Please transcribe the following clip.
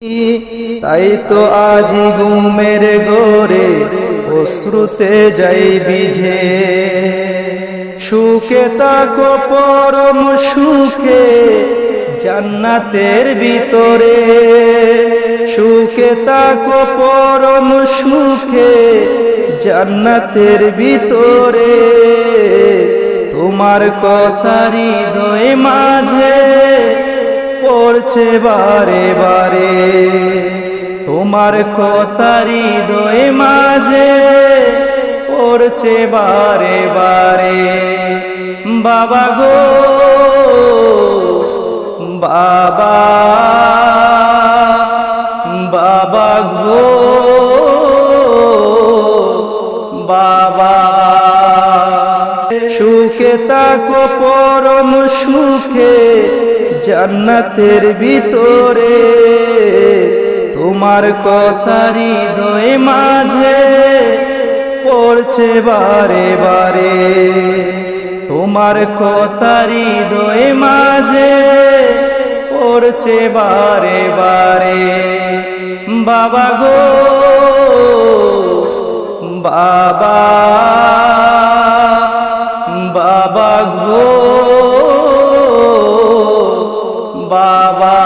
তাই তো আজি ঘুমের ঘোরে অশ্রুতে যাই বিঝে, সুখে তাকো পরম সুখে জান্নাতের ভিতরে, সুখে তাকো পরম সুখে জান্নাতের ভিতরে। তোমার কথা হৃদয়ে মাঝে পড়ছে বারে বারে, তোমার কথা হৃদয়ে মাঝে পড়ছে বারে বারে। বাবা গো বাবা, বাবা গো বাবা, সুখে তাকো পরম সুখে জান্নাতের ভিতরে, তোমার কথা হৃদয়ে মাঝে পড়ছে বারে বারে, তোমার কথা হৃদয়ে মাঝে পড়ছে বারে বারে। বাবা গো বাবা, বাবা গো বাবা।